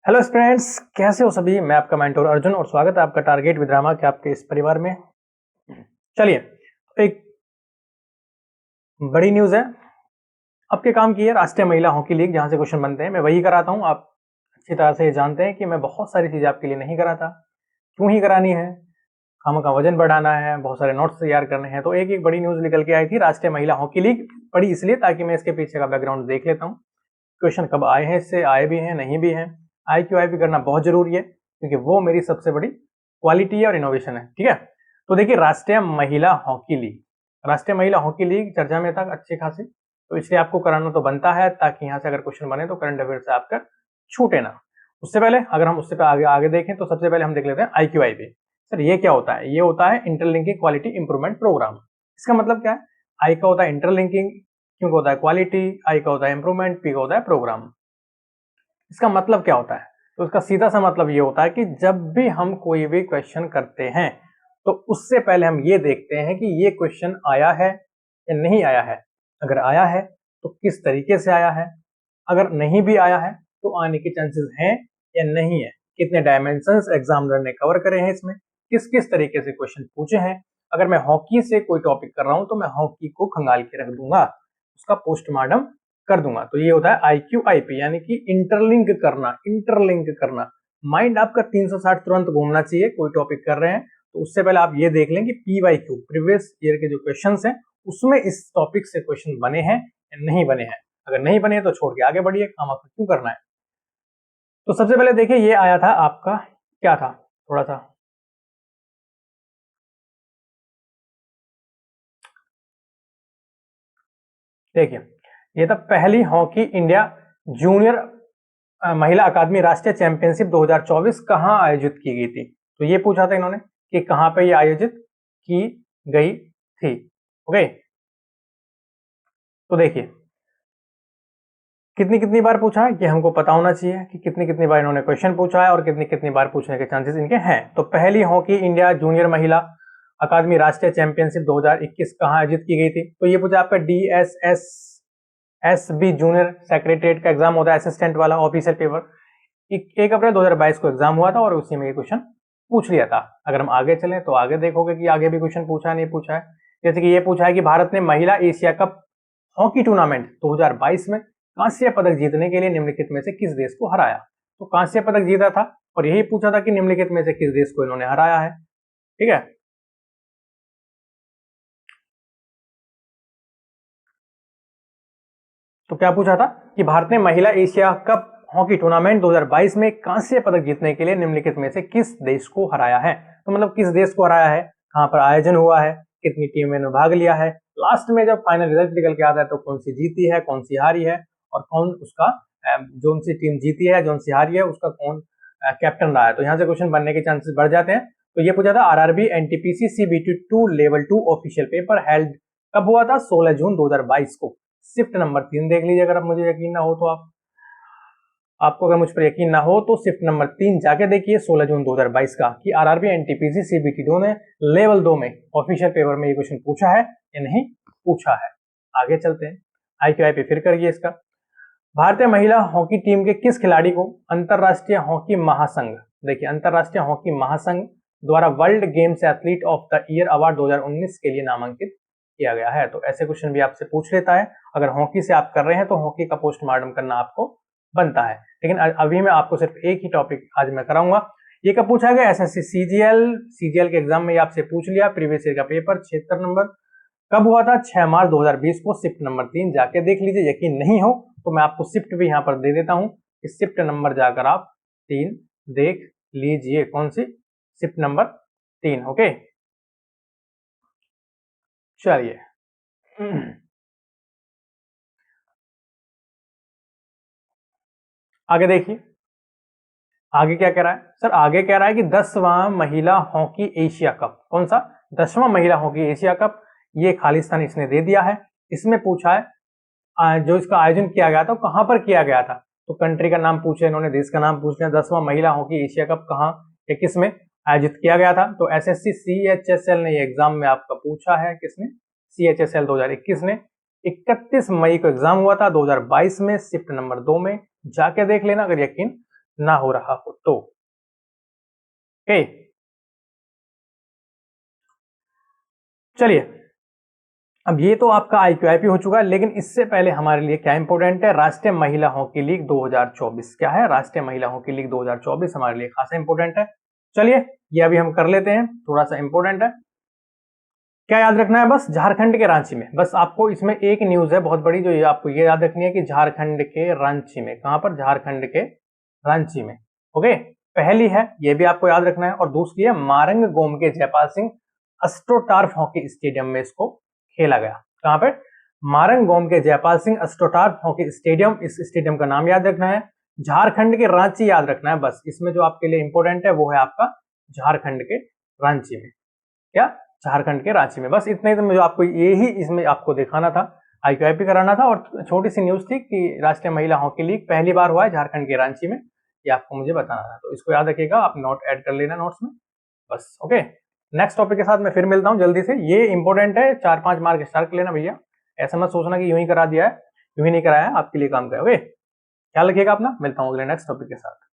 Hello friends, कैसे हो सभी। मैं आपका मेंटोर अर्जुन और स्वागत है आपका टारगेट विद ड्रामा के आपके इस परिवार में। चलिए, एक बड़ी न्यूज़ है। आपके काम की है राष्ट्रीय महिला हॉकी लीग, जहां से क्वेश्चन बनते हैं मैं वही कराता हूं। आप अच्छी तरह से जानते हैं कि मैं बहुत सारी चीजें आपके लिए नहीं कराता। क्यों ही करानी है? काम का वजन बढ़ाना है, बहुत सारे नोट्स तैयार करने हैं। तो एक बड़ी न्यूज निकल के आई थी राष्ट्रीय महिला हॉकी लीग। पढ़ी इसलिए ताकि मैं इसके पीछे का बैकग्राउंड देख लेता हूँ। क्वेश्चन कब आए हैं, इससे आए भी हैं, नहीं भी हैं। आई भी करना बहुत जरूरी है क्योंकि वो मेरी सबसे बड़ी क्वालिटी है और इनोवेशन है। ठीक है, तो देखिए, राष्ट्रीय महिला हॉकी लीग, राष्ट्रीय महिला हॉकी लीग चर्चा में था अच्छी खासी, तो इसलिए आपको कराना तो बनता है ताकि यहां से अगर क्वेश्चन बने तो करंट अफेयर से आपका छूटे ना। उससे पहले अगर हम उससे आगे आगे देखें तो सबसे पहले हम देख लेते हैं IQIP। सर ये क्या होता है? ये होता है इंटरलिंकिंग क्वालिटी इंप्रूवमेंट प्रोग्राम। इसका मतलब क्या है? आई का होता है इंटरलिंकिंग, क्यों का होता है क्वालिटी, आई का होता है इंप्रूवमेंट, पी का होता है प्रोग्राम। इसका मतलब क्या होता है? तो इसका सीधा सा मतलब ये होता है कि जब भी हम कोई भी क्वेश्चन करते हैं तो उससे पहले हम ये देखते हैं कि ये क्वेश्चन आया है या नहीं आया है। अगर आया है तो किस तरीके से आया है, अगर नहीं भी आया है तो आने के चांसेस हैं या नहीं है, कितने डायमेंशंस एग्जामिनर ने कवर करे हैं, इसमें किस किस तरीके से क्वेश्चन पूछे हैं। अगर मैं हॉकी से कोई टॉपिक कर रहा हूं तो मैं हॉकी को खंगाल के रख दूंगा, उसका पोस्टमार्टम कर दूंगा। तो ये होता है IQIP, यानी कि इंटरलिंक करना। इंटरलिंक करना, माइंड आपका 360 तुरंत घूमना चाहिए। कोई टॉपिक कर रहे हैं तो उससे पहले आप ये देख लें कि PYQ, प्रीवियस ईयर के जो क्वेश्चंस हैं उसमें इस टॉपिक से क्वेश्चन बने हैं या नहीं बने हैं। अगर नहीं बने तो छोड़ के आगे बढ़िए, काम आपको क्यों करना है। तो सबसे पहले देखिए, ये आया था आपका, क्या था, थोड़ा सा देखिए। ये था पहली हॉकी इंडिया जूनियर महिला अकादमी राष्ट्रीय चैंपियनशिप 2024 कहां आयोजित की गई थी। तो ये पूछा था इन्होंने कि कहां पे ये आयोजित की गई थी। ओके, तो देखिए कितनी कितनी बार पूछा है ये हमको पता होना चाहिए कि कितनी कितनी बार इन्होंने क्वेश्चन पूछा है और कितनी कितनी बार पूछने के चांसेस इनके हैं। तो पहली हॉकी इंडिया जूनियर महिला अकादमी राष्ट्रीय चैंपियनशिप 2021 कहां आयोजित की गई थी। तो ये पूछा आपका DSSSB जूनियर सेक्रेटरीट का एग्जाम होता है, असिस्टेंट वाला ऑफिशियल पेपर। 1 अप्रैल 2022 को एग्जाम हुआ था और उसी में ये क्वेश्चन पूछ लिया था। अगर हम आगे चलें तो आगे देखोगे कि आगे भी क्वेश्चन पूछा नहीं पूछा है। जैसे कि ये पूछा है कि भारत ने महिला एशिया कप हॉकी टूर्नामेंट 2022 में कांस्य पदक जीतने के लिए निम्नलिखित में से किस देश को हराया। तो कांस्य पदक जीता था और यही पूछा था कि निम्नलिखित में से किस देश को इन्होंने हराया है। ठीक है, तो क्या पूछा था कि भारत ने महिला एशिया कप हॉकी टूर्नामेंट 2022 में कांस्य पदक जीतने के लिए निम्नलिखित में से किस देश को हराया है। तो मतलब किस देश को हराया है, कहां पर आयोजन हुआ है, कितनी टीमों ने भाग लिया है, लास्ट में जब फाइनल रिजल्ट निकल के आता है तो कौन सी जीती है, कौन सी हारी है, और कौन उसका जो सी टीम जीती है, जो सी हारी है, उसका कौन कैप्टन रहा है। तो यहाँ से क्वेश्चन बनने के चांसेस बढ़ जाते हैं। तो ये पूछा था RRB NTPC CBT2 level 2 official paper held कब हुआ था? 16 जून 2022 को। शिफ्ट नंबर 3 देख लीजिए, अगर आप मुझे यकीन ना हो तो आपको अगर मुझ पर यकीन ना हो तो शिफ्ट नंबर 3 जाके देखिए 16 जून 2022 का, कि RRB NTPC CBT2 ने लेवल 2 में ऑफिशियल पेपर में ये क्वेश्चन पूछा है या नहीं पूछा है। आगे चलते हैं, IQIP फिर करिए इसका। भारतीय महिला हॉकी टीम के किस खिलाड़ी को अंतरराष्ट्रीय हॉकी महासंघ, देखिए अंतरराष्ट्रीय हॉकी महासंघ द्वारा world games athlete of the year award 2019 के लिए नामांकित किया गया है। तो ऐसे क्वेश्चन भी आपसे पूछ लेता है। अगर हॉकी से आप कर रहे हैं तो हॉकी का पोस्टमार्टम करना आपको बनता है। लेकिन अभी मैं आपको सिर्फ एक ही टॉपिक आज मैं कराऊंगा। ये कब पूछा गया? SSC CGL के एग्जाम में आपसे पूछ लिया, प्रीवियस ईयर का पेपर 76 नंबर। कब हुआ था? 6 मार्च 2020 को। शिफ्ट नंबर 3 जाके देख लीजिए। यकीन नहीं हो तो मैं आपको शिफ्ट भी यहाँ पर दे देता हूँ। इस शिफ्ट नंबर जाकर आप 3 देख लीजिए। कौन सी? Shift number 3। ओके, चलिए आगे देखिए, आगे क्या कह रहा है सर? आगे कह रहा है कि 10वां महिला हॉकी एशिया कप, कौन सा? 10वां महिला हॉकी एशिया कप, ये खालिस्तान इसने दे दिया है। इसमें पूछा है जो इसका आयोजन किया गया था कहां पर किया गया था। तो कंट्री का नाम पूछे इन्होंने, देश का नाम पूछ लिया। 10वां महिला हॉकी एशिया कप कहां या किस में आयोजित किया गया था। तो SSC CHSL ने ये एग्जाम में आपका पूछा है। किसने? CHSL 2021 ने। 31 मई को एग्जाम हुआ था 2022 में, शिफ्ट नंबर 2 में। जाके देख लेना अगर यकीन ना हो रहा हो तो। ओके, चलिए अब ये तो आपका IQIP हो चुका है, लेकिन इससे पहले हमारे लिए क्या इंपॉर्टेंट है, राष्ट्रीय महिला हॉकी लीग 2024। क्या है, राष्ट्रीय महिला हॉकी लीग 2024 हमारे लिए खासा इंपॉर्टेंट है। चलिए ये अभी हम कर लेते हैं, थोड़ा सा इंपॉर्टेंट है। क्या याद रखना है, बस झारखंड के रांची में, बस आपको इसमें एक न्यूज है बहुत बड़ी जो ये आपको ये याद रखनी है कि झारखंड के रांची में, कहां पर, झारखंड के रांची में। ओके, पहली है ये भी आपको याद रखना है, और दूसरी है मारंग गोम के जयपाल सिंह एस्ट्रोटार्फ हॉकी स्टेडियम में इसको खेला गया। कहां पर, मारंग गोम के जयपाल सिंह एस्ट्रोटार्फ हॉकी स्टेडियम, इस स्टेडियम का नाम याद रखना है। झारखंड के रांची याद रखना है, बस इसमें जो आपके लिए इंपॉर्टेंट है वो है आपका झारखंड के रांची में। क्या, झारखंड के रांची में, बस इतना ही तो मुझे आपको यही इसमें आपको दिखाना था, IQIP कराना था। और छोटी सी न्यूज थी कि राष्ट्रीय महिला हॉकी लीग पहली बार हुआ है झारखंड के रांची में, ये आपको मुझे बताना था, तो इसको याद रखिएगा, आप नोट ऐड कर लेना नोट्स में बस। ओके, नेक्स्ट टॉपिक के साथ मैं फिर मिलता हूँ जल्दी से, ये इंपॉर्टेंट है, 4-5 मार्क स्टार्ट कर लेना भैया, ऐसा मत सोचना कि यूं ही करा दिया है, यूं ही नहीं कराया, आपके लिए काम का है। ओके, ख्याल रखिएगा अपना, मिलता हूँ अगले नेक्स्ट टॉपिक के साथ।